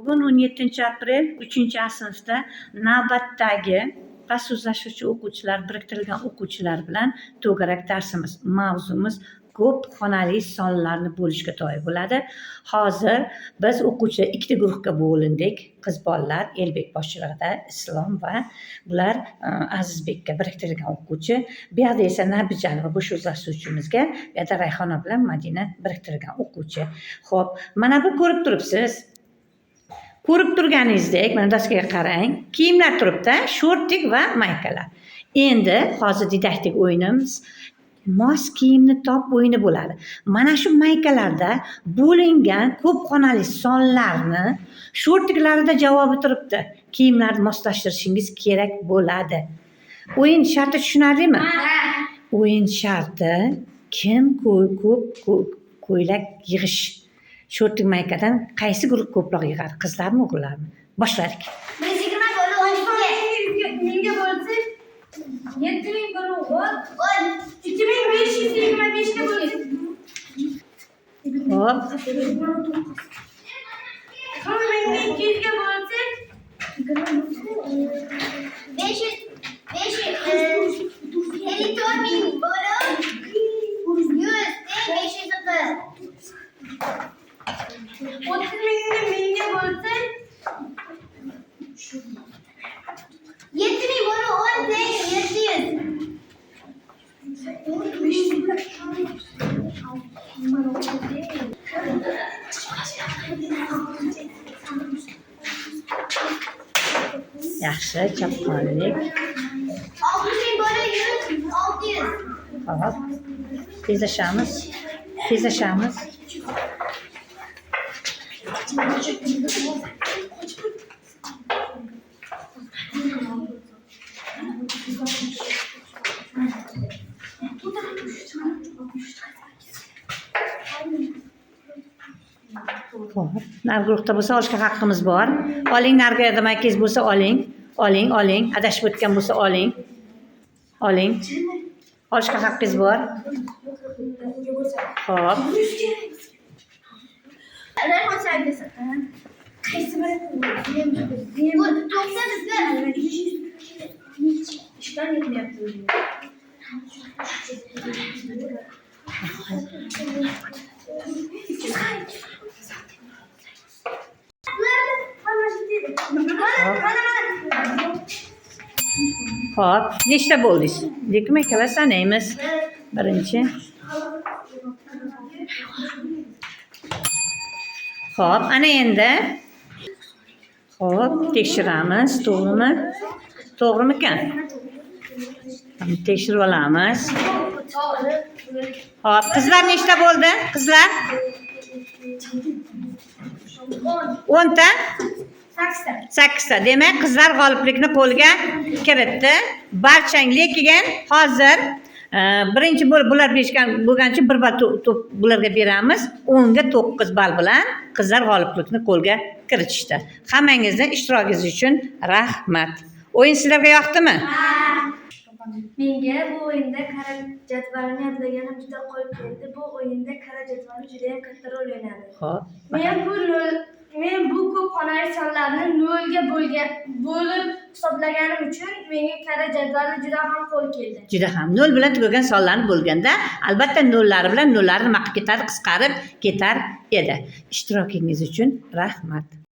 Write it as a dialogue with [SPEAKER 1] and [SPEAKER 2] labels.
[SPEAKER 1] Bugun 17-aprel 3-A sinfda navbatdagi past o'quvchilar, biriktirilgan o'quvchilar bilan to'garak darsimiz. Mavzumiz ko'p xonali sonlarni bo'lishga doir bo'ladi. Hozir biz o'quvchilar ikkita guruhga bo'lindik. Qiz bolalar Elbek boshchiligida Islom va bular Azizbekka biriktirilgan o'quvchi. Bu yerda esa Nabijanova bu so'zlashuvchimizga, bu yerda Rayhona bilan Madina biriktirilgan o'quvchi. Xo'p, mana bu ko'rib turibsiz. Ko'rib turganingizdek, mana doskaga qarang. Kiyimlar turibdi, shortik va maykalar. Endi hozir didaktik o'yinimiz mos kiyimni top o'yini bo'ladi. Mana shu maykalarda bo'lingan ko'p xonali sonlarni shortiklarida javobi turibdi. Kiyimlarni moslashtirishingiz kerak bo'ladi. O'yin sharti tushunarlimi? O'yin sharti kim ko'p ko'ylak yig'ish. Shortik maykadan qaysi guruh ko'proq yig'adi? Qizlarmi, o'g'illarmi? Boshladik.
[SPEAKER 2] Biz 20 bölü 12'ga bölsek 7000 bölü 10. 2525'ga bölsek.
[SPEAKER 1] Hop.
[SPEAKER 2] 200'ga bölsek 54.000 bölü 100 500. 30.000'ni 1000'ge bölsek 7000 bölü 10 700.
[SPEAKER 1] Yaxshi, chapqonlik.
[SPEAKER 2] 6000 bölü 100 600.
[SPEAKER 1] Hop. Tezlashamiz. Nargi guruhda bo'lsa olishga haqqimiz bor. Oling, nargi yordamakingiz bo'lsa oling. Oling. Adashib o'tgan bo'lsa oling. Olishga haqqingiz bor. Hop.
[SPEAKER 2] Rayhon sergisi. Qaysi biri? Bu 90 ishdan yetmayapti.
[SPEAKER 1] Hop, nechta bo'ldingiz? Lekin ikkalar sanaymiz. Birinchi. Hop, ana endi. Hop, tekshiramiz, to'g'rimi? To'g'rimikan? Tekshirib olamiz. Hop, qizlar nechta bo'ldi? Qizlar? 10 ta? 8 ta. Demak, qizlar g'oliblikni qo'lga kiritdi. Barchang lekin hozir birinchi bular bo'lgancha 1 ball bularga beramiz. 10 ga 9 ball bilan qizlar g'oliblikni qo'lga kiritishdi. Hammangizning ishtirokingiz uchun rahmat. O'yin sizlarga yoqdimi?
[SPEAKER 2] Menga bu o'yinda qara jadvalni yodlaganim juda qo'l keldi. Bu o'yinda qara jadvali juda ham katta rol o'ynadi.
[SPEAKER 1] Xo'p.
[SPEAKER 2] Men bu ko'p xonali sonlarni 0 ga bo'lib hisoblaganim uchun menga qara jadvali juda ham qo'l keldi.
[SPEAKER 1] Juda ham 0 bilan tugagan sonlarni bo'lganda, albatta 0'lari bilan 0'larni nima qilib ketadi, qisqarib ketar edi. Ishtirokingiz uchun rahmat.